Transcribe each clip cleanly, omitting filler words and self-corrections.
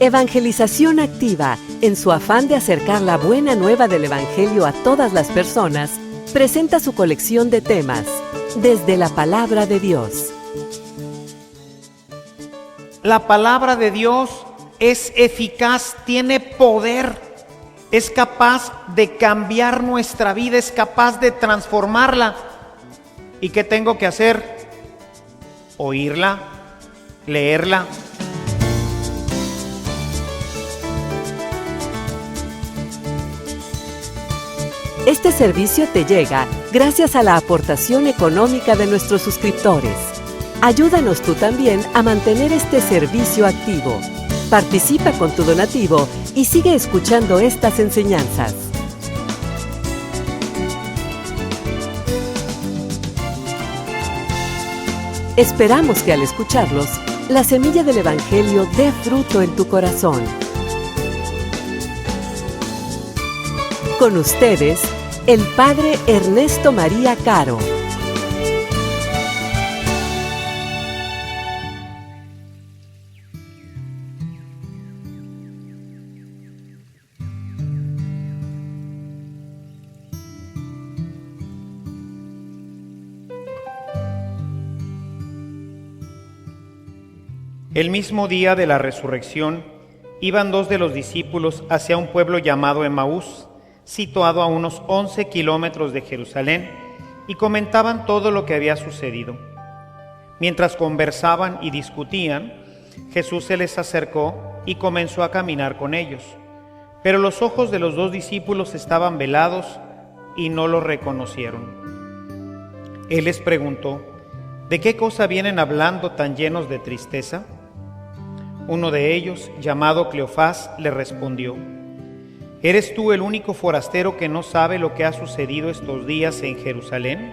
Evangelización Activa, en su afán de acercar la buena nueva del Evangelio a todas las personas, presenta su colección de temas, desde la Palabra de Dios. La palabra de Dios es eficaz, tiene poder, es capaz de cambiar nuestra vida, es capaz de transformarla. ¿Y qué tengo que hacer? Oírla, leerla. Este servicio te llega gracias a la aportación económica de nuestros suscriptores. Ayúdanos tú también a mantener este servicio activo. Participa con tu donativo y sigue escuchando estas enseñanzas. Esperamos que al escucharlos, la semilla del Evangelio dé fruto en tu corazón. Con ustedes, el Padre Ernesto María Caro. El mismo día de la resurrección, iban dos de los discípulos hacia un pueblo llamado Emaús, situado a unos 11 kilómetros de Jerusalén, y comentaban todo lo que había sucedido. Mientras conversaban y discutían, Jesús se les acercó y comenzó a caminar con ellos. Pero los ojos de los dos discípulos estaban velados y no lo reconocieron. Él les preguntó: ¿de qué cosa vienen hablando tan llenos de tristeza? Uno de ellos, llamado Cleofás, le respondió: ¿eres tú el único forastero que no sabe lo que ha sucedido estos días en Jerusalén?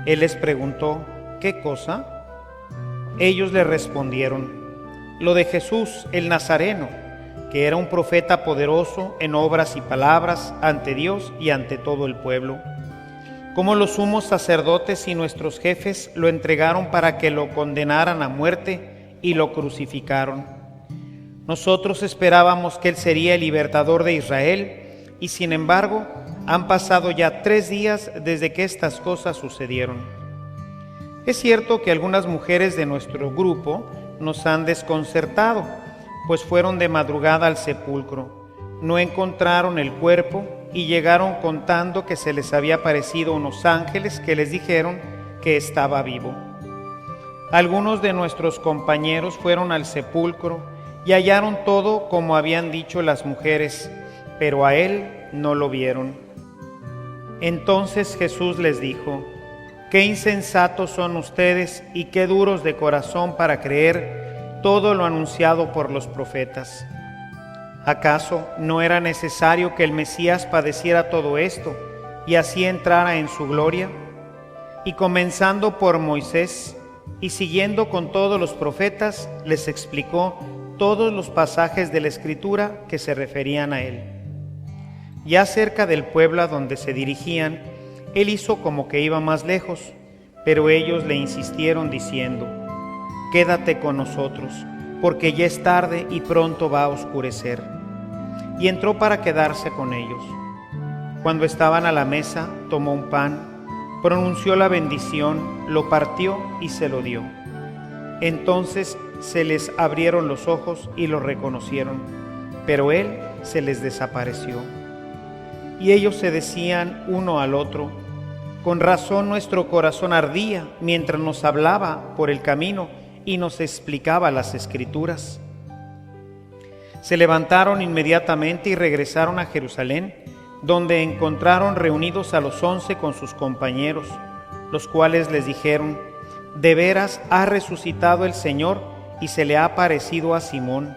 Él les preguntó: ¿qué cosa? Ellos le respondieron: lo de Jesús, el Nazareno, que era un profeta poderoso en obras y palabras ante Dios y ante todo el pueblo. Como los sumos sacerdotes y nuestros jefes lo entregaron para que lo condenaran a muerte y lo crucificaron. Nosotros esperábamos que Él sería el libertador de Israel, y sin embargo, han pasado ya 3 días desde que estas cosas sucedieron. Es cierto que algunas mujeres de nuestro grupo nos han desconcertado, pues fueron de madrugada al sepulcro, no encontraron el cuerpo y llegaron contando que se les había aparecido unos ángeles que les dijeron que estaba vivo. Algunos de nuestros compañeros fueron al sepulcro y hallaron todo como habían dicho las mujeres, pero a él no lo vieron. Entonces Jesús les dijo: qué insensatos son ustedes y qué duros de corazón para creer todo lo anunciado por los profetas. ¿Acaso no era necesario que el Mesías padeciera todo esto y así entrara en su gloria? Y comenzando por Moisés y siguiendo con todos los profetas, les explicó todos los pasajes de la Escritura que se referían a él. Ya cerca del pueblo a donde se dirigían, él hizo como que iba más lejos, pero ellos le insistieron diciendo: quédate con nosotros, porque ya es tarde y pronto va a oscurecer. Y entró para quedarse con ellos. Cuando estaban a la mesa, tomó un pan, pronunció la bendición, lo partió y se lo dio. Entonces se les abrieron los ojos y lo reconocieron, pero él se les desapareció. Y ellos se decían uno al otro: con razón nuestro corazón ardía mientras nos hablaba por el camino y nos explicaba las Escrituras. Se levantaron inmediatamente y regresaron a Jerusalén, donde encontraron reunidos a los 11 con sus compañeros, los cuales les dijeron: de veras ha resucitado el Señor y se le ha aparecido a Simón.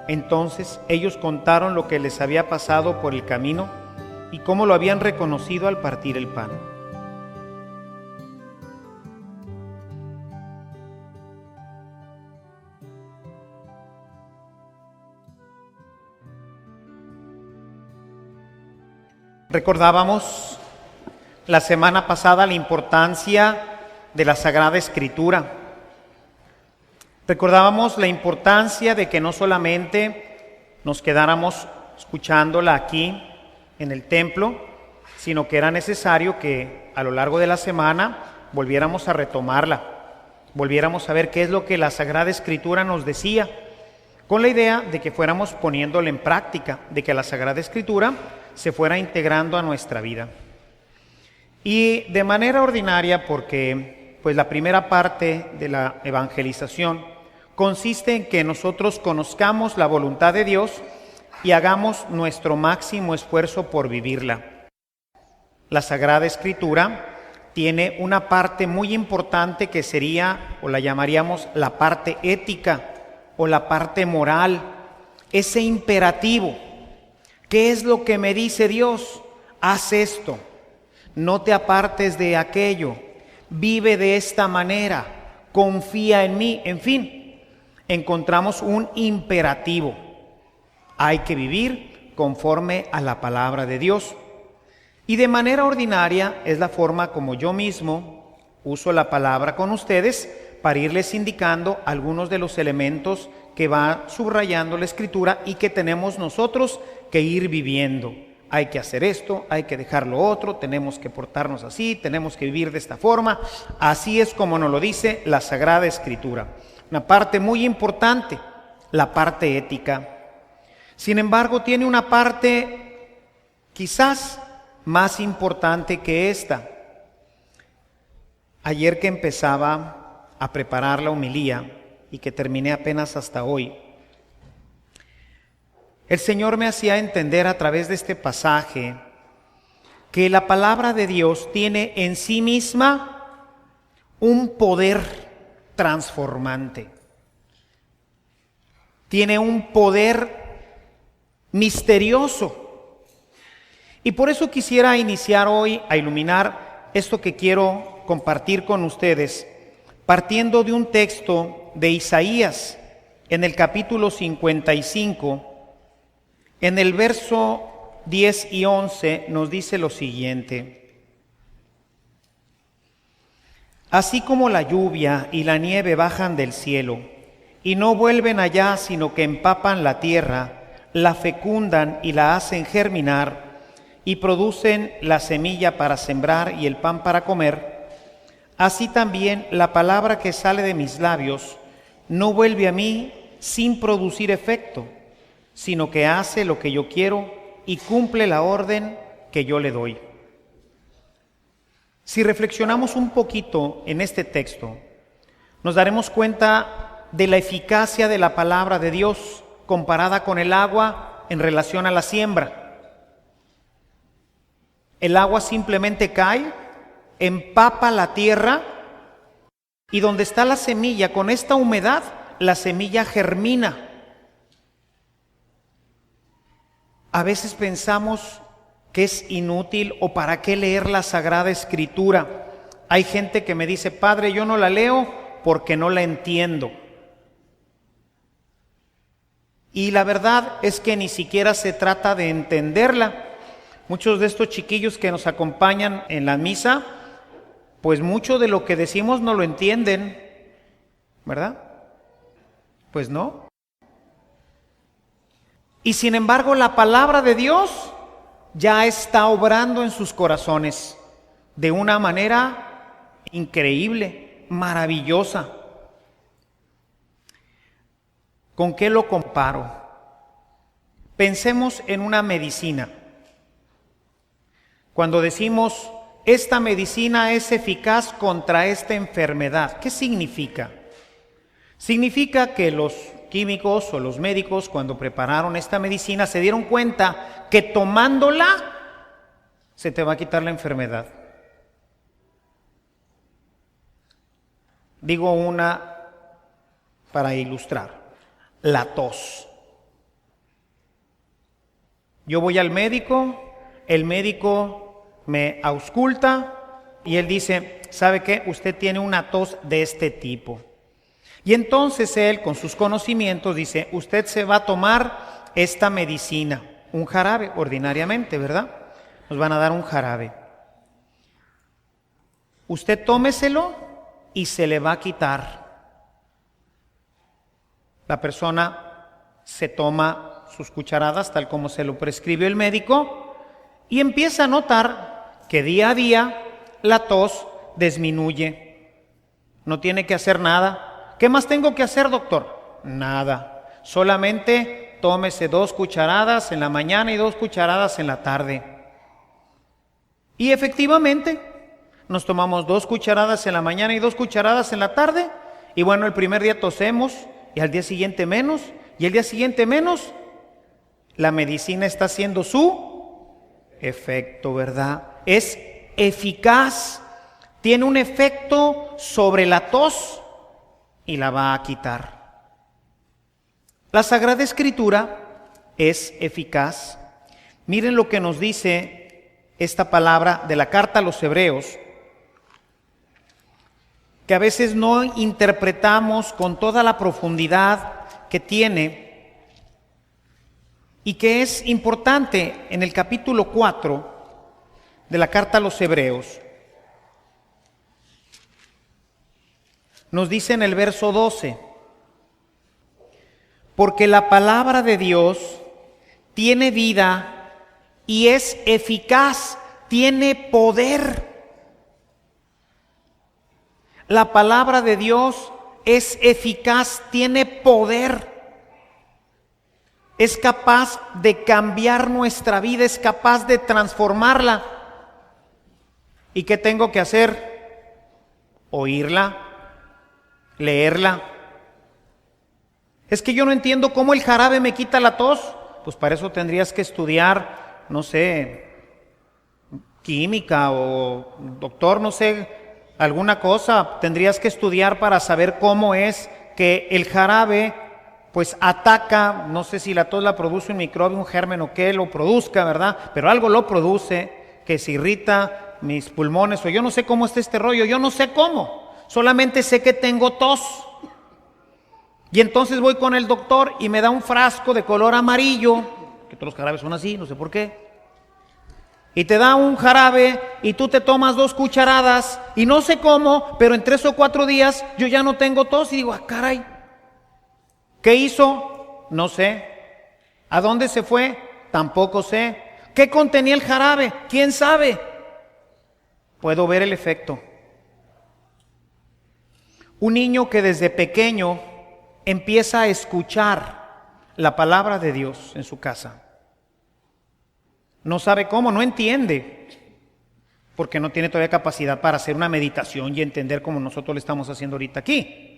Entonces ellos contaron lo que les había pasado por el camino y cómo lo habían reconocido al partir el pan. Recordábamos la semana pasada la importancia de la Sagrada Escritura. Recordábamos la importancia de que no solamente nos quedáramos escuchándola aquí en el templo, sino que era necesario que a lo largo de la semana volviéramos a retomarla, volviéramos a ver qué es lo que la Sagrada Escritura nos decía, con la idea de que fuéramos poniéndole en práctica, de que la Sagrada Escritura se fuera integrando a nuestra vida. Y de manera ordinaria, porque pues la primera parte de la evangelización consiste en que nosotros conozcamos la voluntad de Dios y hagamos nuestro máximo esfuerzo por vivirla. La Sagrada Escritura tiene una parte muy importante que sería, o la llamaríamos, la parte ética o la parte moral, ese imperativo. ¿Qué es lo que me dice Dios? Haz esto, no te apartes de aquello, vive de esta manera, confía en mí, en fin, encontramos un imperativo. Hay que vivir conforme a la palabra de Dios. Y de manera ordinaria es la forma como yo mismo uso la palabra con ustedes para irles indicando algunos de los elementos que va subrayando la Escritura y que tenemos nosotros que ir viviendo. Hay que hacer esto, hay que dejar lo otro, tenemos que portarnos así, tenemos que vivir de esta forma. Así es como nos lo dice la Sagrada Escritura. Una parte muy importante, la parte ética. Sin embargo, tiene una parte quizás más importante que esta. Ayer que empezaba a preparar la homilía y que terminé apenas hasta hoy, el Señor me hacía entender a través de este pasaje que la palabra de Dios tiene en sí misma un poder transformante. Tiene un poder misterioso. Y por eso quisiera iniciar hoy a iluminar esto que quiero compartir con ustedes, partiendo de un texto de Isaías, en el capítulo 55, en el verso 10 y 11, nos dice lo siguiente: así como la lluvia y la nieve bajan del cielo, y no vuelven allá, sino que empapan la tierra, la fecundan y la hacen germinar, y producen la semilla para sembrar y el pan para comer, así también la palabra que sale de mis labios no vuelve a mí sin producir efecto, sino que hace lo que yo quiero y cumple la orden que yo le doy. Si reflexionamos un poquito en este texto, nos daremos cuenta de la eficacia de la palabra de Dios comparada con el agua en relación a la siembra. El agua simplemente cae, empapa la tierra y donde está la semilla, con esta humedad, la semilla germina. A veces pensamos que es inútil o para qué leer la Sagrada Escritura. Hay gente que me dice: padre, yo no la leo porque no la entiendo. Y la verdad es que ni siquiera se trata de entenderla. Muchos de estos chiquillos que nos acompañan en la misa, pues mucho de lo que decimos no lo entienden, ¿verdad? Pues no. Y sin embargo, la palabra de Dios ya está obrando en sus corazones de una manera increíble, maravillosa. ¿Con qué lo comparo? Pensemos en una medicina. Cuando decimos, esta medicina es eficaz contra esta enfermedad, ¿qué significa? Significa que los químicos o los médicos, cuando prepararon esta medicina, se dieron cuenta que tomándola se te va a quitar la enfermedad. Digo una para ilustrar: la tos. Yo voy al médico, el médico me ausculta y él dice: ¿sabe qué? Usted tiene una tos de este tipo. Y entonces él, con sus conocimientos, dice: usted se va a tomar esta medicina, un jarabe, ordinariamente, ¿verdad? Nos van a dar un jarabe. Usted tómeselo y se le va a quitar. La persona se toma sus cucharadas tal como se lo prescribió el médico y empieza a notar que día a día la tos disminuye. No tiene que hacer nada. ¿Qué más tengo que hacer, doctor? Nada. Solamente tómese 2 cucharadas en la mañana y 2 cucharadas en la tarde. Y efectivamente, nos tomamos 2 cucharadas en la mañana y 2 cucharadas en la tarde. Y bueno, el primer día tosemos y al día siguiente menos y el día siguiente menos. La medicina está haciendo su efecto, ¿verdad? Es eficaz, tiene un efecto sobre la tos y la va a quitar. La Sagrada Escritura es eficaz. Miren lo que nos dice esta palabra de la carta a los Hebreos, que a veces no interpretamos con toda la profundidad que tiene y que es importante en el capítulo 4 de la carta a los Hebreos. Nos dice en el verso 12, porque la palabra de Dios tiene vida y es eficaz, tiene poder. La palabra de Dios es eficaz, tiene poder. Es capaz de cambiar nuestra vida, es capaz de transformarla. ¿Y qué tengo que hacer? Oírla, leerla. Es que yo no entiendo cómo el jarabe me quita la tos. Pues para eso tendrías que estudiar, no sé, química o doctor, no sé, alguna cosa. Tendrías que estudiar para saber cómo es que el jarabe pues ataca, no sé si la tos la produce un microbio, un germen o qué lo produzca, ¿verdad? Pero algo lo produce que se irrita mis pulmones o yo no sé cómo está este rollo, yo no sé cómo, solamente sé que tengo tos. Y entonces voy con el doctor y me da un frasco de color amarillo, que todos los jarabes son así, no sé por qué. Y te da un jarabe y tú te tomas 2 cucharadas y no sé cómo, pero en 3 o 4 días yo ya no tengo tos y digo, ah, caray. ¿Qué hizo? No sé. ¿A dónde se fue? Tampoco sé. ¿Qué contenía el jarabe? ¿Quién sabe? Puedo ver el efecto. Un niño que desde pequeño empieza a escuchar la palabra de Dios en su casa. No sabe cómo, no entiende, porque no tiene todavía capacidad para hacer una meditación y entender como nosotros le estamos haciendo ahorita aquí.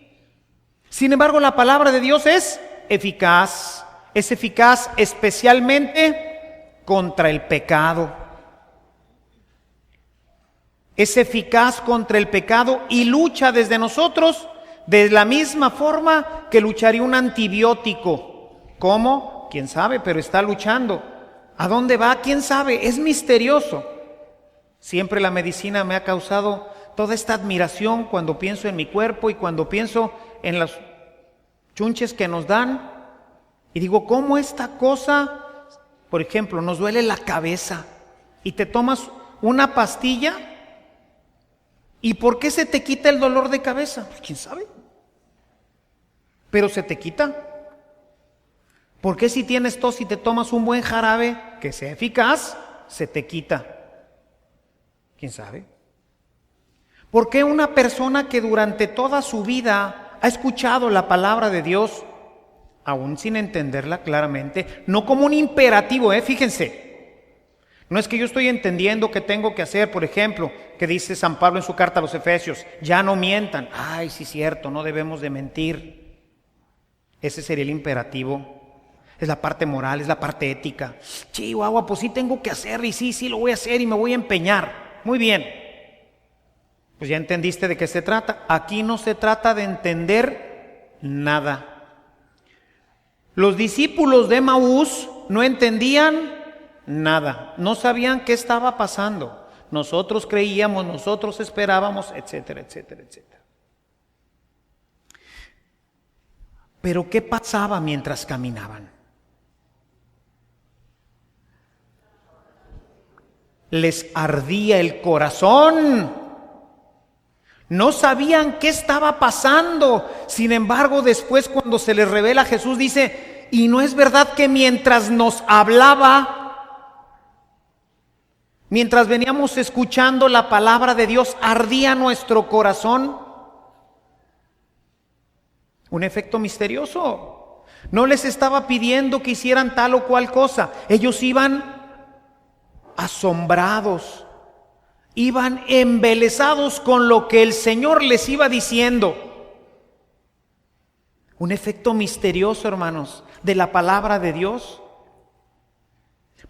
Sin embargo, la palabra de Dios es eficaz especialmente contra el pecado. Es eficaz contra el pecado y lucha desde nosotros de la misma forma que lucharía un antibiótico. ¿Cómo? ¿Quién sabe? Pero está luchando. ¿A dónde va? ¿Quién sabe? Es misterioso. Siempre la medicina me ha causado toda esta admiración cuando pienso en mi cuerpo y cuando pienso en los chunches que nos dan. Y digo, ¿cómo esta cosa, por ejemplo, nos duele la cabeza y te tomas una pastilla? ¿Y por qué se te quita el dolor de cabeza? Pues quién sabe. Pero se te quita. ¿Por qué si tienes tos y te tomas un buen jarabe que sea eficaz, se te quita? ¿Quién sabe? ¿Por qué una persona que durante toda su vida ha escuchado la palabra de Dios, aún sin entenderla claramente, no como un imperativo, fíjense, no es que yo estoy entendiendo que tengo que hacer, por ejemplo, que dice San Pablo en su carta a los Efesios, ya no mientan. Ay, sí, cierto, no debemos de mentir. Ese sería el imperativo. Es la parte moral, es la parte ética. Chihuahua, pues sí tengo que hacer y sí lo voy a hacer y me voy a empeñar. Muy bien. Pues ya entendiste de qué se trata. Aquí no se trata de entender nada. Los discípulos de Emaús no entendían nada, no sabían qué estaba pasando. Nosotros creíamos, nosotros esperábamos, etcétera, etcétera, etcétera. Pero ¿qué pasaba mientras caminaban? Les ardía el corazón. No sabían qué estaba pasando. Sin embargo, después cuando se les revela, Jesús dice, ¿y no es verdad que mientras nos hablaba, mientras veníamos escuchando la palabra de Dios, ardía nuestro corazón? Un efecto misterioso. No les estaba pidiendo que hicieran tal o cual cosa. Ellos iban asombrados, iban embelesados con lo que el Señor les iba diciendo. Un efecto misterioso, hermanos, de la palabra de Dios.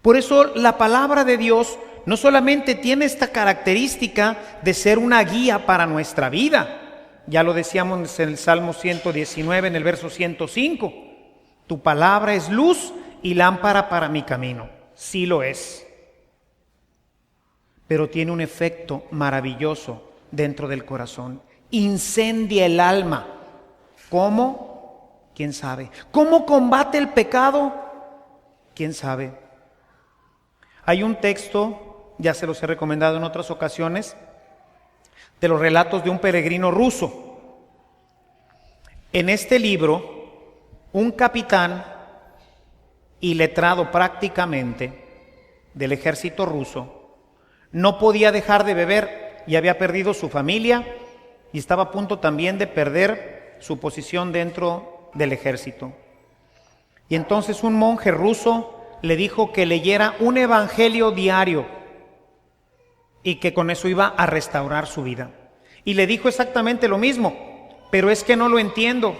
Por eso la palabra de Dios no solamente tiene esta característica de ser una guía para nuestra vida. Ya lo decíamos en el Salmo 119, en el verso 105. Tu palabra es luz y lámpara para mi camino. Sí lo es. Pero tiene un efecto maravilloso dentro del corazón. Incendia el alma. ¿Cómo? ¿Quién sabe? ¿Cómo combate el pecado? ¿Quién sabe? Hay un texto, ya se los he recomendado en otras ocasiones, de los relatos de un peregrino ruso. En este libro, un capitán iletrado prácticamente del ejército ruso no podía dejar de beber y había perdido su familia y estaba a punto también de perder su posición dentro del ejército. Y entonces un monje ruso le dijo que leyera un evangelio diario y que con eso iba a restaurar su vida. Y le dijo exactamente lo mismo, pero es que no lo entiendo.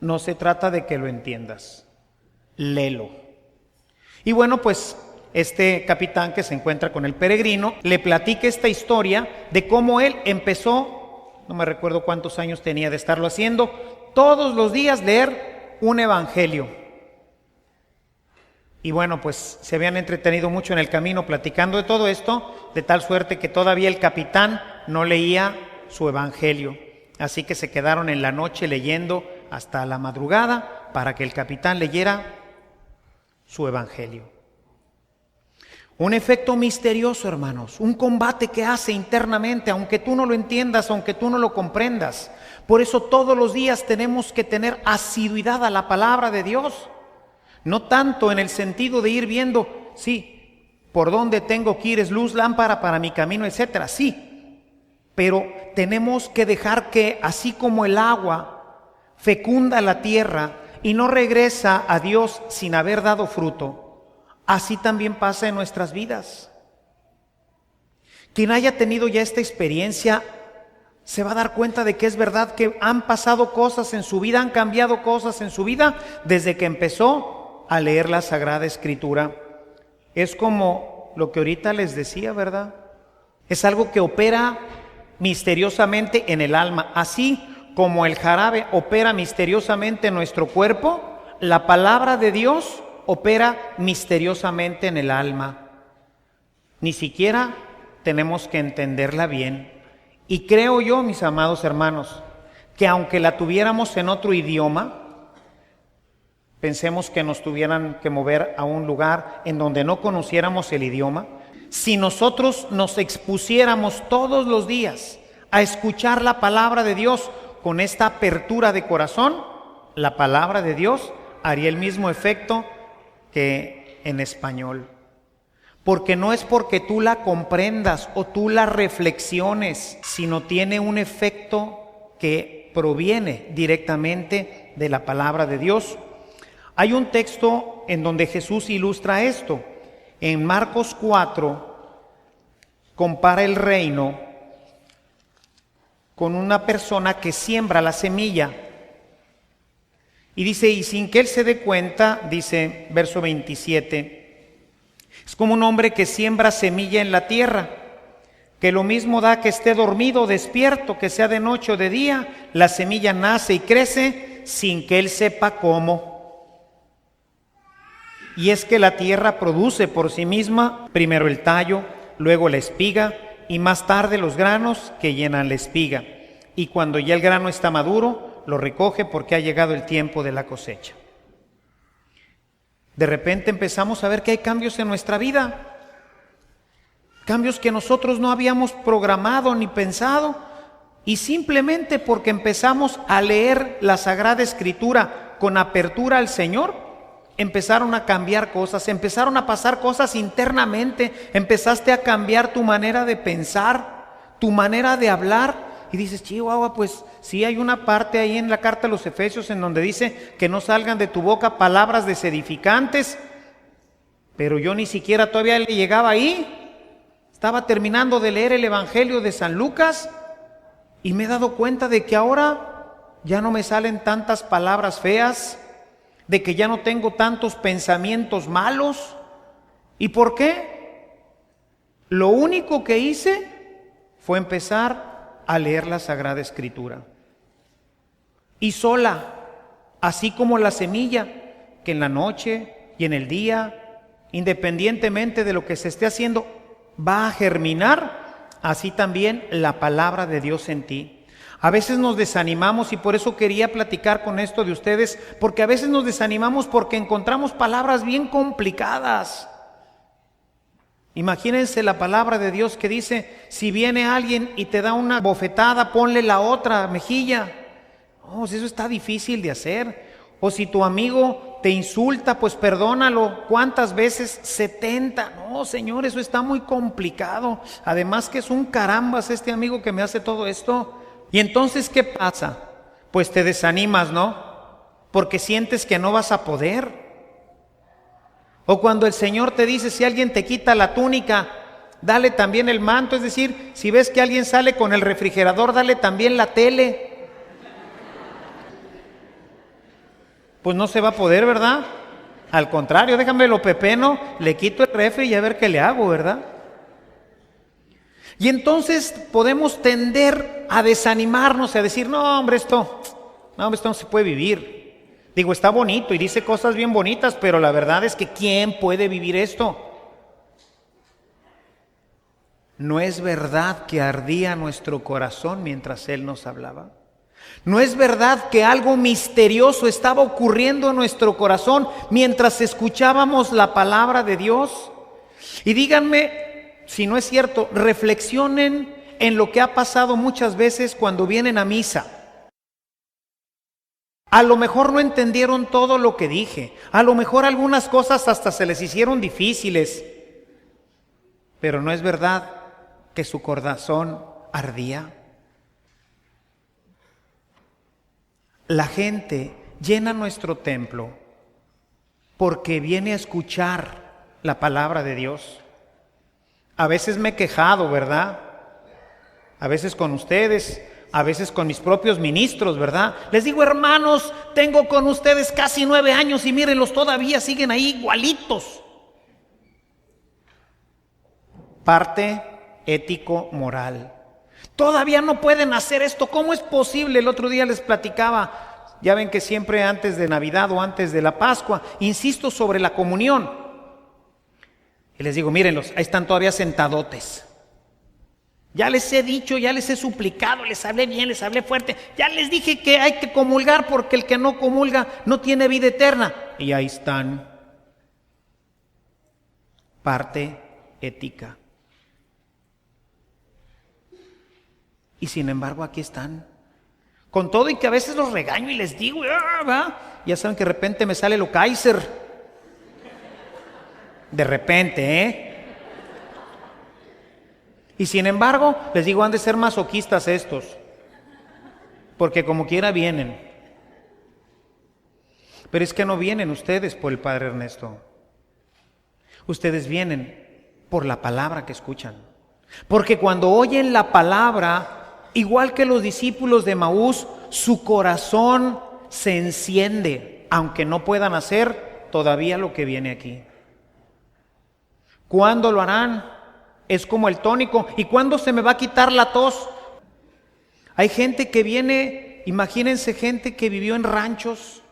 No se trata de que lo entiendas, léelo. Y bueno, pues este capitán que se encuentra con el peregrino le platica esta historia de cómo él empezó, no me recuerdo cuántos años tenía de estarlo haciendo, todos los días leer un evangelio. Y bueno, pues se habían entretenido mucho en el camino platicando de todo esto, de tal suerte que todavía el capitán no leía su evangelio. Así que se quedaron en la noche leyendo hasta la madrugada para que el capitán leyera su evangelio. Un efecto misterioso, hermanos, un combate que hace internamente, aunque tú no lo entiendas, aunque tú no lo comprendas. Por eso todos los días tenemos que tener asiduidad a la palabra de Dios. No tanto en el sentido de ir viendo, sí, por dónde tengo que ir, es luz, lámpara para mi camino, etcétera, sí. Pero tenemos que dejar que, así como el agua fecunda la tierra y no regresa a Dios sin haber dado fruto, así también pasa en nuestras vidas. Quien haya tenido ya esta experiencia se va a dar cuenta de que es verdad que han pasado cosas en su vida, han cambiado cosas en su vida desde que empezó a leer la Sagrada Escritura. Es como lo que ahorita les decía, ¿verdad? Es algo que opera misteriosamente en el alma. Así como el jarabe opera misteriosamente en nuestro cuerpo, la palabra de Dios opera misteriosamente en el alma. Ni siquiera tenemos que entenderla bien. Y creo yo, mis amados hermanos, que aunque la tuviéramos en otro idioma, pensemos que nos tuvieran que mover a un lugar en donde no conociéramos el idioma, si nosotros nos expusiéramos todos los días a escuchar la palabra de Dios con esta apertura de corazón, la palabra de Dios haría el mismo efecto que en español. Porque no es porque tú la comprendas o tú la reflexiones, sino tiene un efecto que proviene directamente de la palabra de Dios. Hay un texto en donde Jesús ilustra esto. En Marcos 4 compara el reino con una persona que siembra la semilla. Y dice, y sin que él se dé cuenta, dice verso 27, es como un hombre que siembra semilla en la tierra, que lo mismo da que esté dormido o despierto, que sea de noche o de día, la semilla nace y crece sin que él sepa cómo. Y es que la tierra produce por sí misma primero el tallo, luego la espiga y más tarde los granos que llenan la espiga. Y cuando ya el grano está maduro, lo recoge porque ha llegado el tiempo de la cosecha. De repente empezamos a ver que hay cambios en nuestra vida, cambios que nosotros no habíamos programado ni pensado, Y simplemente porque empezamos a leer la Sagrada Escritura con apertura al Señor, empezaron a cambiar cosas, empezaron a pasar cosas internamente, empezaste a cambiar tu manera de pensar, tu manera de hablar, y dices, chihuahua, pues sí hay una parte ahí en la carta a los Efesios en donde dice que no salgan de tu boca palabras desedificantes, pero yo ni siquiera todavía le llegaba ahí. Estaba terminando de leer el Evangelio de San Lucas y me he dado cuenta de que ahora ya no me salen tantas palabras feas, de que ya no tengo tantos pensamientos malos. ¿Y por qué? Lo único que hice fue empezar a leer la Sagrada Escritura. Y sola, así como la semilla, que en la noche y en el día, independientemente de lo que se esté haciendo, va a germinar, así también la palabra de Dios en ti. A veces nos desanimamos y por eso quería platicar con esto de ustedes, porque a veces nos desanimamos porque encontramos palabras bien complicadas. Imagínense la palabra de Dios que dice, si viene alguien y te da una bofetada, ponle la otra mejilla. Oh, eso está difícil de hacer. O si tu amigo te insulta, pues perdónalo. ¿Cuántas veces? 70. No, Señor, eso está muy complicado. Además que es un carambas este amigo que me hace todo esto. Y entonces, ¿qué pasa? Pues te desanimas, ¿no? Porque sientes que no vas a poder. O cuando el Señor te dice, si alguien te quita la túnica, dale también el manto. Es decir, si ves que alguien sale con el refrigerador, dale también la tele. Pues no se va a poder, ¿verdad? Al contrario, déjame lo pepeno, le quito el refri y a ver qué le hago, ¿verdad? Y entonces podemos tender a desanimarnos, a decir, no hombre, esto no se puede vivir. Digo, está bonito y dice cosas bien bonitas, pero la verdad es que ¿quién puede vivir esto? ¿No es verdad que ardía nuestro corazón mientras Él nos hablaba? ¿No es verdad que algo misterioso estaba ocurriendo en nuestro corazón mientras escuchábamos la palabra de Dios? Y díganme, si no es cierto, reflexionen en lo que ha pasado muchas veces cuando vienen a misa. A lo mejor no entendieron todo lo que dije, a lo mejor algunas cosas hasta se les hicieron difíciles, pero ¿no es verdad que su corazón ardía? La gente llena nuestro templo porque viene a escuchar la palabra de Dios. A veces me he quejado, ¿verdad? A veces con ustedes, a veces con mis propios ministros, ¿verdad? Les digo, hermanos, tengo con ustedes casi 9 años y mírenlos, todavía siguen ahí igualitos. Parte ético-moral. Todavía no pueden hacer esto. ¿Cómo es posible? El otro día les platicaba, ya ven que siempre antes de Navidad o antes de la Pascua, insisto sobre la comunión. Y les digo, mírenlos, ahí están todavía sentadotes. Ya les he dicho, ya les he suplicado, les hablé bien, les hablé fuerte. Ya les dije que hay que comulgar porque el que no comulga no tiene vida eterna. Y ahí están. Parte ética. Y sin embargo aquí están. Con todo y que a veces los regaño y les digo, ya saben que de repente me sale lo Kaiser. De repente, Y sin embargo, les digo, han de ser masoquistas estos, porque como quiera vienen. Pero es que no vienen ustedes por el Padre Ernesto. Ustedes vienen por la palabra que escuchan. Porque cuando oyen la palabra, igual que los discípulos de Emaús, su corazón se enciende, aunque no puedan hacer todavía lo que viene aquí. ¿Cuándo lo harán? Es como el tónico. ¿Y cuándo se me va a quitar la tos? Hay gente que viene, imagínense gente que vivió en ranchos,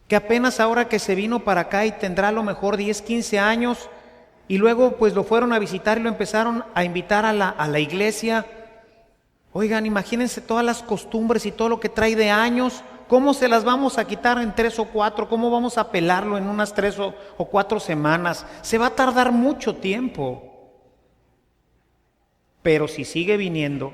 que apenas ahora que se vino para acá y tendrá a lo mejor 10, 15 años, y luego pues lo fueron a visitar y lo empezaron a invitar a la iglesia. Oigan, imagínense todas las costumbres y todo lo que trae de años. ¿Cómo se las vamos a quitar en 3 o 4? ¿Cómo vamos a pelarlo en unas 3 o 4 semanas? Se va a tardar mucho tiempo. Pero si sigue viniendo,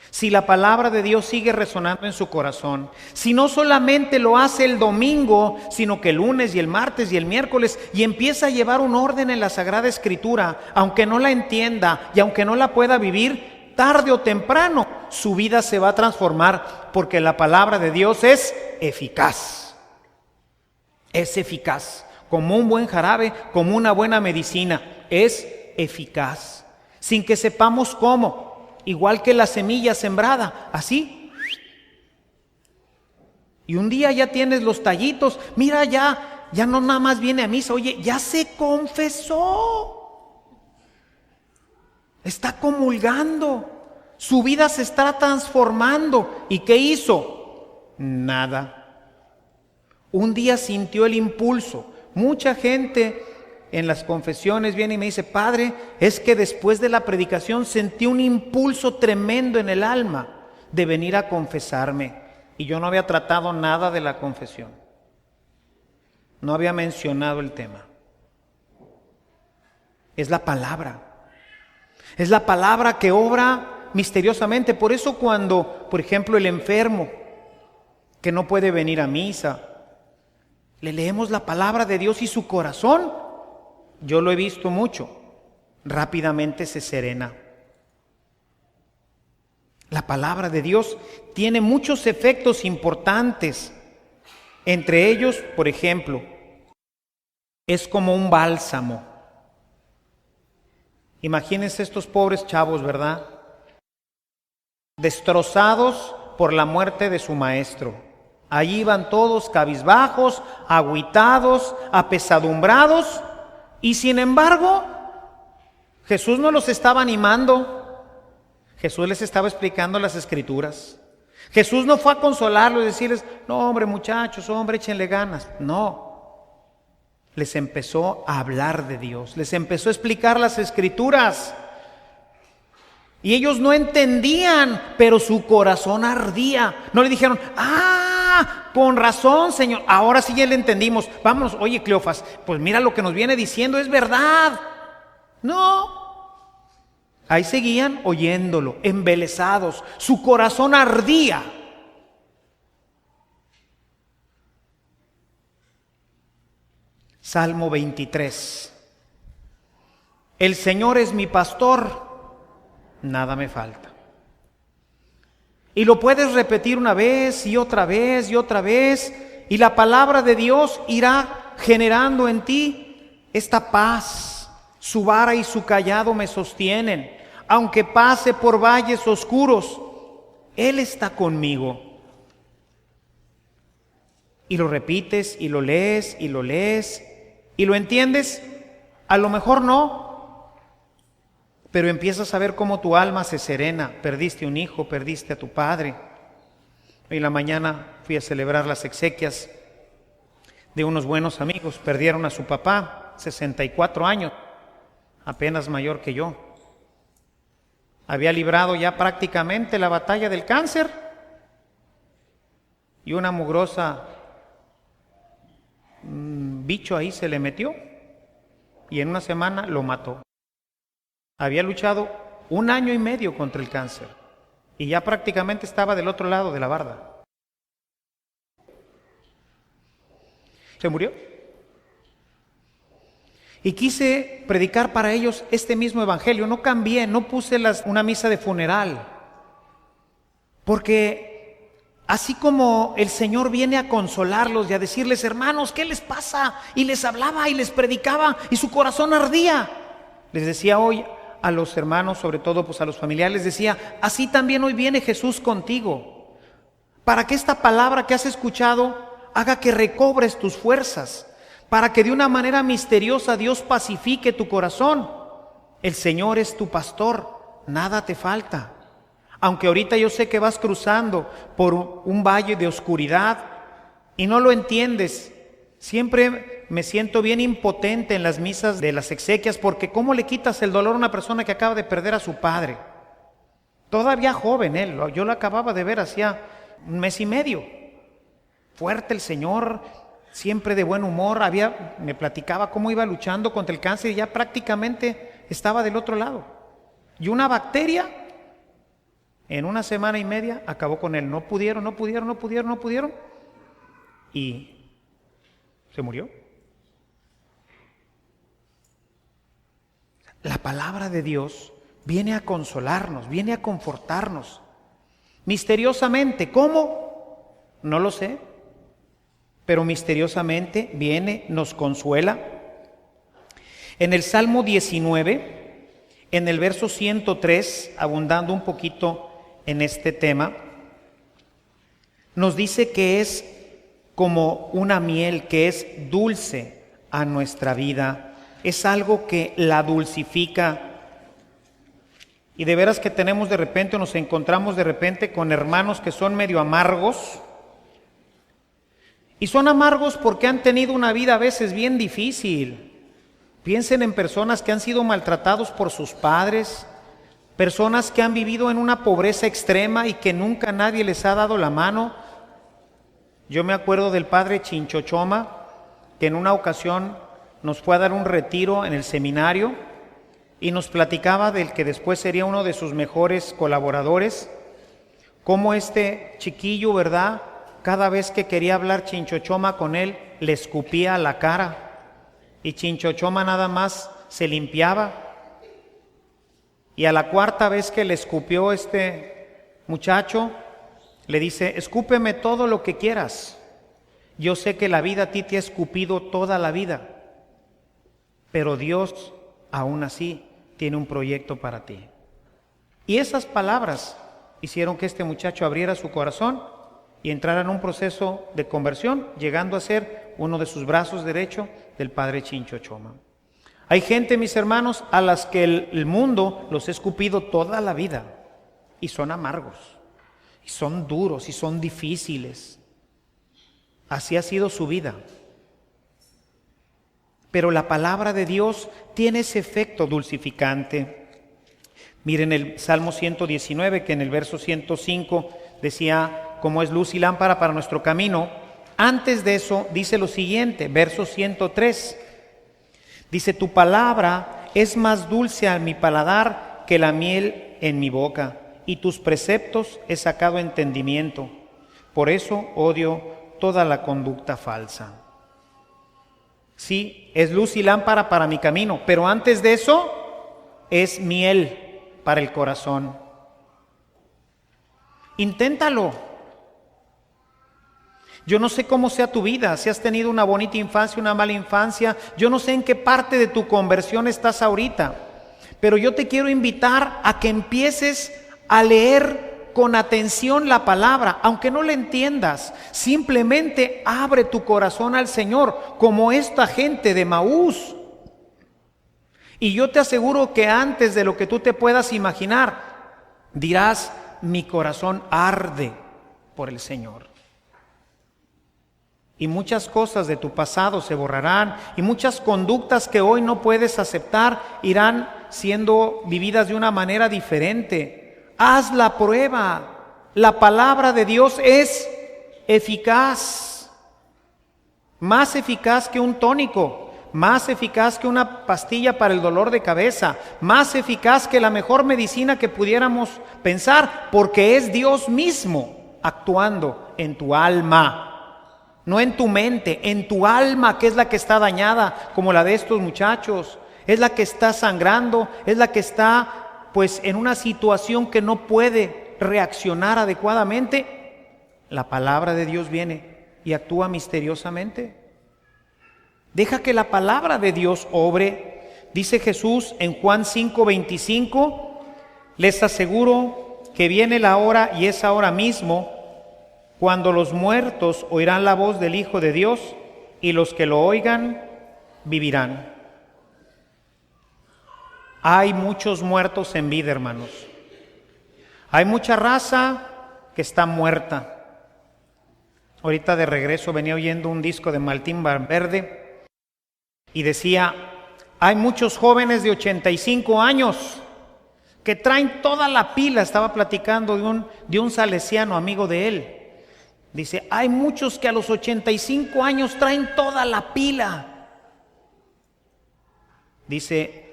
si la palabra de Dios sigue resonando en su corazón, si no solamente lo hace el domingo, sino que el lunes y el martes y el miércoles, y empieza a llevar un orden en la Sagrada Escritura, aunque no la entienda y aunque no la pueda vivir, tarde o temprano su vida se va a transformar, porque la palabra de Dios es eficaz. Es eficaz, como un buen jarabe, como una buena medicina, es eficaz, sin que sepamos cómo. Igual que la semilla sembrada, así. Y un día ya tienes los tallitos. Mira, ya no nada más viene a misa. Oye, ya se confesó. Está comulgando. Su vida se está transformando. ¿Y qué hizo? Nada. Un día sintió el impulso. Mucha gente en las confesiones viene y me dice: Padre, es que después de la predicación sentí un impulso tremendo en el alma de venir a confesarme. Y yo no había tratado nada de la confesión. No había mencionado el tema. Es la palabra. Es la palabra que obra misteriosamente. Por eso cuando, por ejemplo, el enfermo que no puede venir a misa, le leemos la palabra de Dios y su corazón, yo lo he visto mucho, rápidamente se serena. La palabra de Dios tiene muchos efectos importantes. Entre ellos, por ejemplo, es como un bálsamo. Imagínense estos pobres chavos, ¿verdad? Destrozados por la muerte de su maestro. Allí iban todos cabizbajos, agüitados, apesadumbrados. Y sin embargo, Jesús no los estaba animando. Jesús les estaba explicando las Escrituras. Jesús no fue a consolarlos y decirles: no, hombre, muchachos, hombre, échenle ganas. No. Les empezó a hablar de Dios. Les empezó a explicar las Escrituras. Y ellos no entendían, pero su corazón ardía. No le dijeron: con razón, Señor, ahora sí ya le entendimos. Vámonos, oye, Cleofas, pues mira lo que nos viene diciendo, es verdad. No. Ahí seguían oyéndolo, embelesados. Su corazón ardía. Salmo 23. El Señor es mi pastor, nada me falta. Y lo puedes repetir una vez y otra vez y otra vez, y la palabra de Dios irá generando en ti esta paz. Su vara y su cayado me sostienen. Aunque pase por valles oscuros, Él está conmigo. Y lo repites y lo lees y lo lees y lo entiendes. A lo mejor no, pero empiezas a ver cómo tu alma se serena. Perdiste un hijo, perdiste a tu padre. Hoy en la mañana fui a celebrar las exequias de unos buenos amigos. Perdieron a su papá, 64 años, apenas mayor que yo. Había librado ya prácticamente la batalla del cáncer y una mugrosa bicho ahí se le metió y en una semana lo mató. Había luchado 1 año y medio contra el cáncer y ya prácticamente estaba del otro lado de la barda. Se murió. Y quise predicar para ellos este mismo evangelio. No cambié, no puse una misa de funeral. Porque así como el Señor viene a consolarlos y a decirles: hermanos, ¿qué les pasa? Y les hablaba y les predicaba y su corazón ardía. Les decía hoy a los hermanos, sobre todo pues a los familiares, les decía: así también hoy viene Jesús contigo, para que esta palabra que has escuchado haga que recobres tus fuerzas, para que de una manera misteriosa Dios pacifique tu corazón. El Señor es tu pastor, nada te falta. Aunque ahorita yo sé que vas cruzando por un valle de oscuridad y no lo entiendes, siempre me siento bien impotente en las misas de las exequias, porque ¿cómo le quitas el dolor a una persona que acaba de perder a su padre? Todavía joven él, yo lo acababa de ver hacía 1 mes y medio. Fuerte el Señor, siempre de buen humor, me platicaba cómo iba luchando contra el cáncer y ya prácticamente estaba del otro lado. Y una bacteria En una semana y media acabó con él. No pudieron. Y se murió. La palabra de Dios viene a consolarnos, viene a confortarnos. Misteriosamente, ¿cómo? No lo sé. Pero misteriosamente viene, nos consuela. En el Salmo 19, en el verso 103, abundando un poquito en este tema, nos dice que es como una miel, que es dulce a nuestra vida, es algo que la dulcifica. Y de veras que nos encontramos de repente con hermanos que son medio amargos, y son amargos porque han tenido una vida a veces bien difícil. Piensen en personas que han sido maltratados por sus padres, personas que han vivido en una pobreza extrema y que nunca nadie les ha dado la mano. Yo me acuerdo del padre Chinchochoma, que en una ocasión nos fue a dar un retiro en el seminario y nos platicaba del que después sería uno de sus mejores colaboradores, cómo este chiquillo, ¿verdad?, cada vez que quería hablar Chinchochoma con él, le escupía a la cara y Chinchochoma nada más se limpiaba. Y a la cuarta vez que le escupió este muchacho, le dice: escúpeme todo lo que quieras. Yo sé que la vida a ti te ha escupido toda la vida, pero Dios aún así tiene un proyecto para ti. Y esas palabras hicieron que este muchacho abriera su corazón y entrara en un proceso de conversión, llegando a ser uno de sus brazos derecho del padre Chinchochoma. Hay gente, mis hermanos, a las que el mundo los ha escupido toda la vida y son amargos, y son duros, y son difíciles. Así ha sido su vida. Pero la palabra de Dios tiene ese efecto dulcificante. Miren el Salmo 119, que en el verso 105 decía: como es luz y lámpara para nuestro camino. Antes de eso dice lo siguiente, verso 103. Dice: tu palabra es más dulce a mi paladar que la miel en mi boca, y tus preceptos he sacado entendimiento. Por eso odio toda la conducta falsa. Sí, es luz y lámpara para mi camino, pero antes de eso es miel para el corazón. Inténtalo. Yo no sé cómo sea tu vida, si has tenido una bonita infancia, una mala infancia. Yo no sé en qué parte de tu conversión estás ahorita, pero yo te quiero invitar a que empieces a leer con atención la palabra, aunque no la entiendas. Simplemente abre tu corazón al Señor, como esta gente de Emaús. Y yo te aseguro que antes de lo que tú te puedas imaginar, dirás: mi corazón arde por el Señor. Y muchas cosas de tu pasado se borrarán, y muchas conductas que hoy no puedes aceptar irán siendo vividas de una manera diferente. Haz la prueba. La palabra de Dios es eficaz, más eficaz que un tónico, más eficaz que una pastilla para el dolor de cabeza, más eficaz que la mejor medicina que pudiéramos pensar, porque es Dios mismo actuando en tu alma. No en tu mente, en tu alma, que es la que está dañada, como la de estos muchachos. Es la que está sangrando, es la que está pues en una situación que no puede reaccionar adecuadamente. La palabra de Dios viene y actúa misteriosamente. Deja que la palabra de Dios obre. Dice Jesús en Juan 5:25: les aseguro que viene la hora, y es ahora mismo, cuando los muertos oirán la voz del Hijo de Dios, y los que lo oigan vivirán. Hay muchos muertos en vida, hermanos. Hay mucha raza que está muerta. Ahorita de regreso venía oyendo un disco de Martín Valverde y decía: hay muchos jóvenes de 85 años que traen toda la pila. Estaba platicando de un salesiano amigo de él. Dice: hay muchos que a los 85 años traen toda la pila. Dice: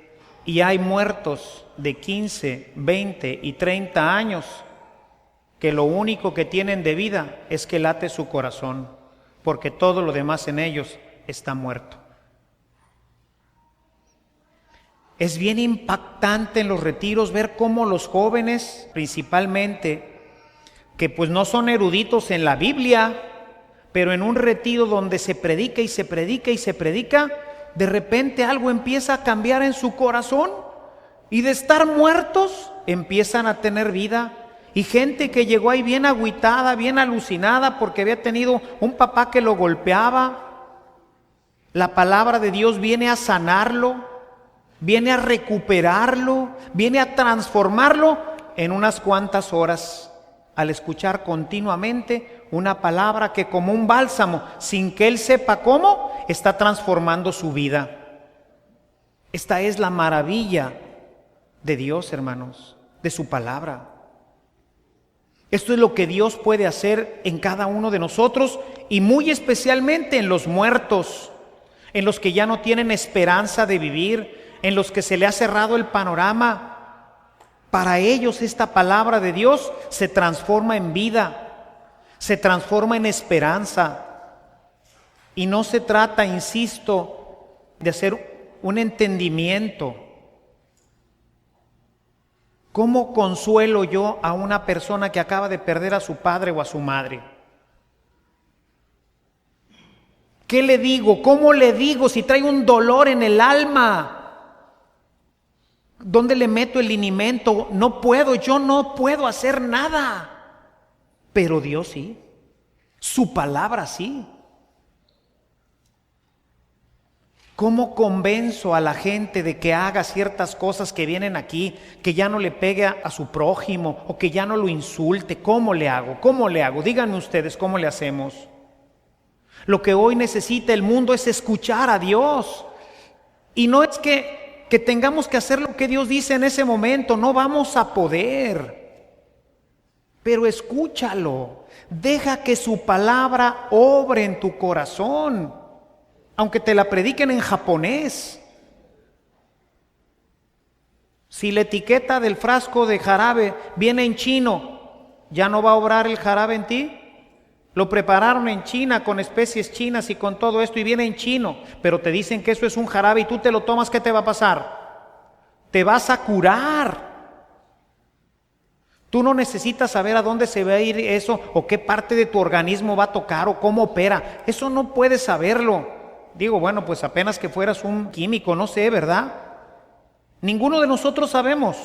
y hay muertos de 15, 20 y 30 años que lo único que tienen de vida es que late su corazón, porque todo lo demás en ellos está muerto. Es bien impactante en los retiros ver cómo los jóvenes, principalmente, que pues no son eruditos en la Biblia, pero en un retiro donde se predica y se predica y se predica, de repente algo empieza a cambiar en su corazón y de estar muertos empiezan a tener vida. Y gente que llegó ahí bien agüitada, bien alucinada porque había tenido un papá que lo golpeaba. La palabra de Dios viene a sanarlo, viene a recuperarlo, viene a transformarlo en unas cuantas horas al escuchar continuamente una palabra que como un bálsamo, sin que él sepa cómo, está transformando su vida. Esta es la maravilla de Dios, hermanos, de su palabra. Esto es lo que Dios puede hacer en cada uno de nosotros y muy especialmente en los muertos, en los que ya no tienen esperanza de vivir, en los que se le ha cerrado el panorama. Para ellos esta palabra de Dios se transforma en vida, se transforma en esperanza. Y no se trata, insisto, de hacer un entendimiento. ¿Cómo consuelo yo a una persona que acaba de perder a su padre o a su madre? ¿Qué le digo? ¿Cómo le digo si trae un dolor en el alma? ¿Dónde le meto el linimento? No puedo, yo no puedo hacer nada. Pero Dios sí, su palabra sí. ¿Cómo convenzo a la gente de que haga ciertas cosas que vienen aquí, que ya no le pegue a su prójimo o que ya no lo insulte? ¿Cómo le hago? ¿Cómo le hago? Díganme ustedes cómo le hacemos. Lo que hoy necesita el mundo es escuchar a Dios. Y no es que tengamos que hacer lo que Dios dice en ese momento, no vamos a poder. Pero escúchalo, deja que su palabra obre en tu corazón. Aunque te la prediquen en japonés. Si la etiqueta del frasco de jarabe viene en chino, ¿ya no va a obrar el jarabe en ti? Lo prepararon en China con especies chinas y con todo esto y viene en chino, pero te dicen que eso es un jarabe y tú te lo tomas, ¿qué te va a pasar? Te vas a curar. Tú no necesitas saber a dónde se va a ir eso o qué parte de tu organismo va a tocar o cómo opera. Eso no puedes saberlo. Digo, bueno, pues apenas que fueras un químico, no sé, ¿verdad? Ninguno de nosotros sabemos.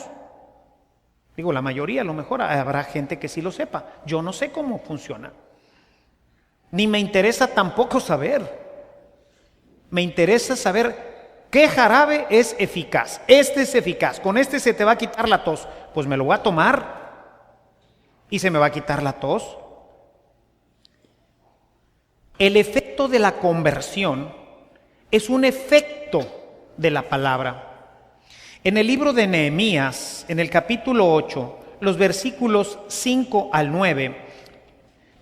Digo, la mayoría, a lo mejor habrá gente que sí lo sepa. Yo no sé cómo funciona. Ni me interesa tampoco saber. Me interesa saber qué jarabe es eficaz. Este es eficaz. Con este se te va a quitar la tos. Pues me lo voy a tomar y se me va a quitar la tos. El efecto de la conversión es un efecto de la palabra. En el libro de Nehemías, en el capítulo 8, los versículos 5 al 9,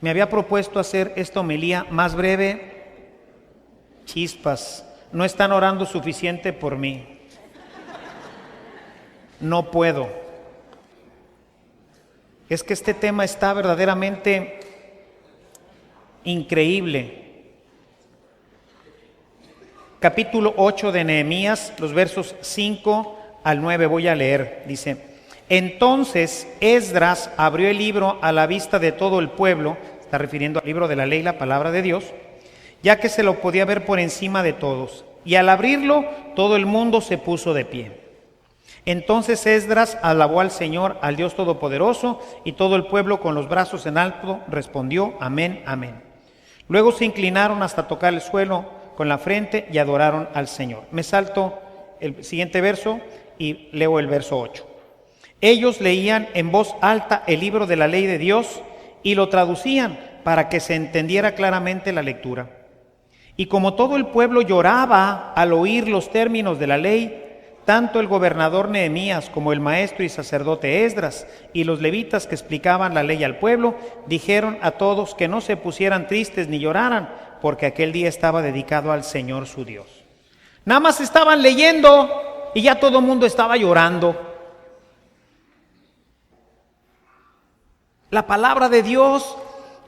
me había propuesto hacer esta homilía más breve. Chispas, no están orando suficiente por mí. No puedo. Es que este tema está verdaderamente increíble. Capítulo 8 de Nehemías, los versos 5 al 9 voy a leer. Dice: entonces Esdras abrió el libro a la vista de todo el pueblo, está refiriendo al libro de la ley, la palabra de Dios, ya que se lo podía ver por encima de todos. Y al abrirlo, todo el mundo se puso de pie. Entonces Esdras alabó al Señor, al Dios Todopoderoso, y todo el pueblo con los brazos en alto respondió: amén, amén. Luego se inclinaron hasta tocar el suelo con la frente y adoraron al Señor. Me salto el siguiente verso y leo el verso 8. Ellos leían en voz alta el libro de la ley de Dios y lo traducían para que se entendiera claramente la lectura. Y como todo el pueblo lloraba al oír los términos de la ley, tanto el gobernador Nehemías como el maestro y sacerdote Esdras y los levitas que explicaban la ley al pueblo, dijeron a todos que no se pusieran tristes ni lloraran, porque aquel día estaba dedicado al Señor su Dios. Nada más estaban leyendo y ya todo el mundo estaba llorando. La palabra de Dios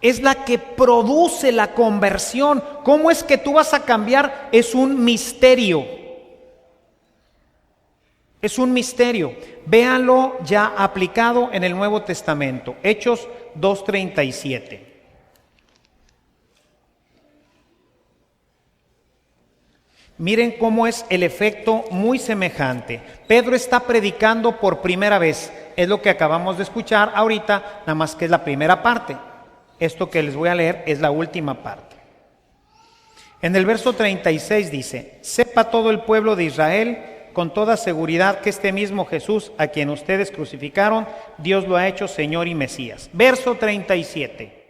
es la que produce la conversión. ¿Cómo es que tú vas a cambiar? Es un misterio. Es un misterio. Véanlo ya aplicado en el Nuevo Testamento. Hechos 2:37. Miren cómo es el efecto muy semejante. Pedro está predicando por primera vez. Es lo que acabamos de escuchar ahorita, nada más que es la primera parte. Esto que les voy a leer es la última parte. En el verso 36 dice: sepa todo el pueblo de Israel con toda seguridad que este mismo Jesús, a quien ustedes crucificaron, Dios lo ha hecho Señor y Mesías. Verso 37.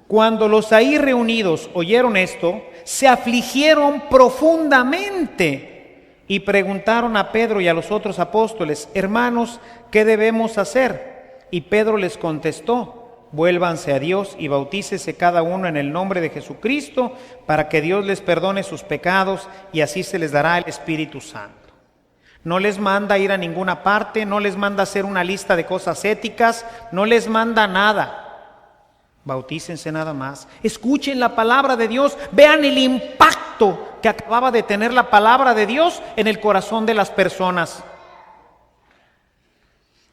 Cuando los ahí reunidos oyeron esto, se afligieron profundamente y preguntaron a Pedro y a los otros apóstoles: hermanos, ¿qué debemos hacer? Y Pedro les contestó: vuélvanse a Dios y bautícese cada uno en el nombre de Jesucristo para que Dios les perdone sus pecados y así se les dará el Espíritu Santo. No les manda ir a ninguna parte, no les manda hacer una lista de cosas éticas, no les manda nada. Bautícense nada más, escuchen la palabra de Dios, vean el impacto que acababa de tener la palabra de Dios en el corazón de las personas.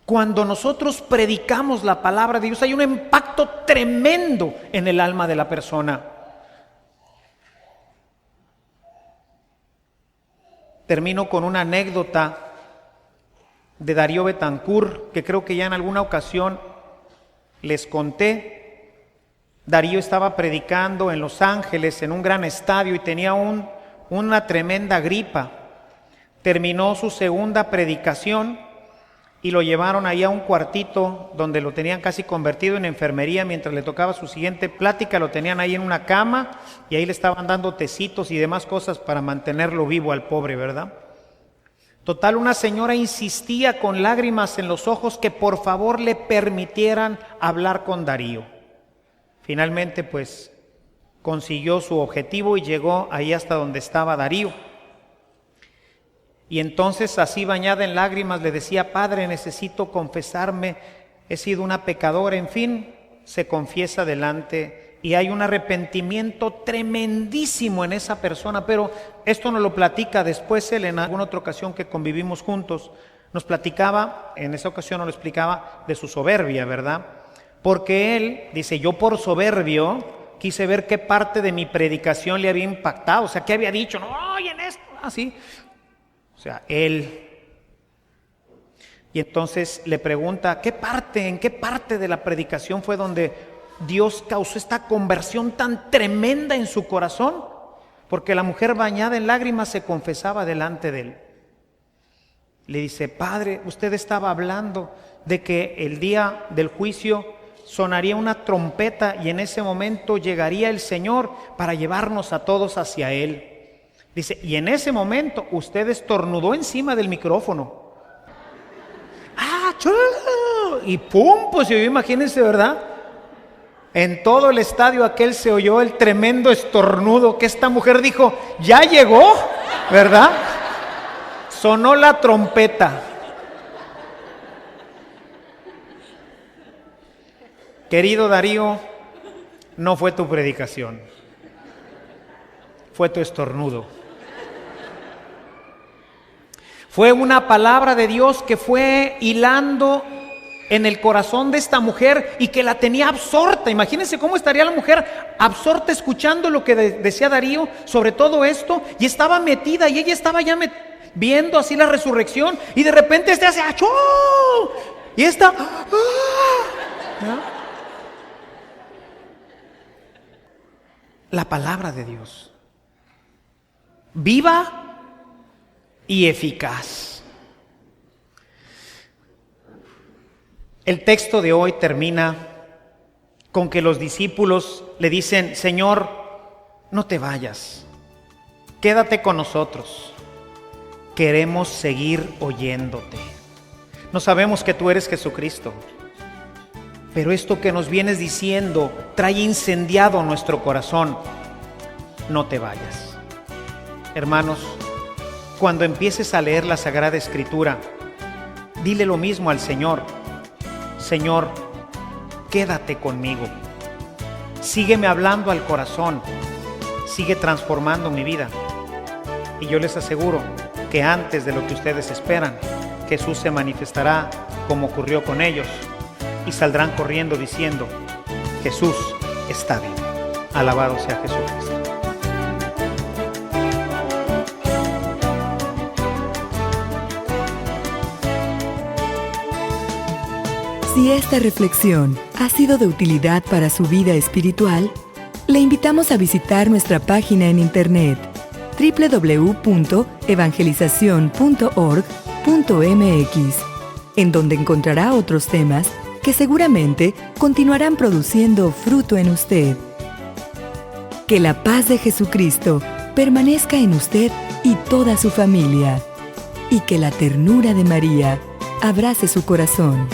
Cuando nosotros predicamos la palabra de Dios hay un impacto tremendo en el alma de la persona. Termino con una anécdota de Darío Betancourt que creo que ya en alguna ocasión les conté. Darío estaba predicando en Los Ángeles en un gran estadio y tenía una tremenda gripa. Terminó su segunda predicación y lo llevaron ahí a un cuartito donde lo tenían casi convertido en enfermería. Mientras le tocaba su siguiente plática lo tenían ahí en una cama y ahí le estaban dando tecitos y demás cosas para mantenerlo vivo al pobre, ¿verdad? Total, una señora insistía con lágrimas en los ojos que por favor le permitieran hablar con Darío. Finalmente pues consiguió su objetivo y llegó ahí hasta donde estaba Darío. Y entonces así bañada en lágrimas le decía: Padre, necesito confesarme, he sido una pecadora. En fin, se confiesa delante y hay un arrepentimiento tremendísimo en esa persona. Pero esto nos lo platica después él en alguna otra ocasión que convivimos juntos. Nos platicaba, en esa ocasión nos lo explicaba, de su soberbia, ¿verdad? Porque él dice: yo por soberbio quise ver qué parte de mi predicación le había impactado, o sea, qué había dicho, no, oye, en esto, así. O sea, él. Y entonces le pregunta: ¿en qué parte de la predicación fue donde Dios causó esta conversión tan tremenda en su corazón? Porque la mujer bañada en lágrimas se confesaba delante de él. Le dice: Padre, usted estaba hablando de que el día del juicio sonaría una trompeta y en ese momento llegaría el Señor para llevarnos a todos hacia Él. Dice, y en ese momento usted estornudó encima del micrófono. Y pum, pues yo imagínense, ¿verdad? En todo el estadio aquel se oyó el tremendo estornudo que esta mujer dijo: ya llegó, ¿verdad? Sonó la trompeta. Querido Darío, no fue tu predicación, fue tu estornudo. Fue una palabra de Dios que fue hilando en el corazón de esta mujer y que la tenía absorta. Imagínense cómo estaría la mujer absorta escuchando lo que decía Darío sobre todo esto, y estaba metida y ella estaba ya viendo así la resurrección y de repente este hace ¡achó! Y esta ¿no? La palabra de Dios, viva y eficaz. El texto de hoy termina con que los discípulos le dicen: Señor, no te vayas, quédate con nosotros, queremos seguir oyéndote. No sabemos que tú eres Jesucristo, pero esto que nos vienes diciendo trae incendiado nuestro corazón. No te vayas. Hermanos, cuando empieces a leer la Sagrada Escritura, dile lo mismo al Señor: Señor, quédate conmigo. Sígueme hablando al corazón, sigue transformando mi vida. Y yo les aseguro que antes de lo que ustedes esperan, Jesús se manifestará como ocurrió con ellos y saldrán corriendo diciendo: Jesús está vivo. Alabado sea Jesucristo. Si esta reflexión ha sido de utilidad para su vida espiritual, le invitamos a visitar nuestra página en internet www.evangelizacion.org.mx, en donde encontrará otros temas que seguramente continuarán produciendo fruto en usted. Que la paz de Jesucristo permanezca en usted y toda su familia, y que la ternura de María abrace su corazón.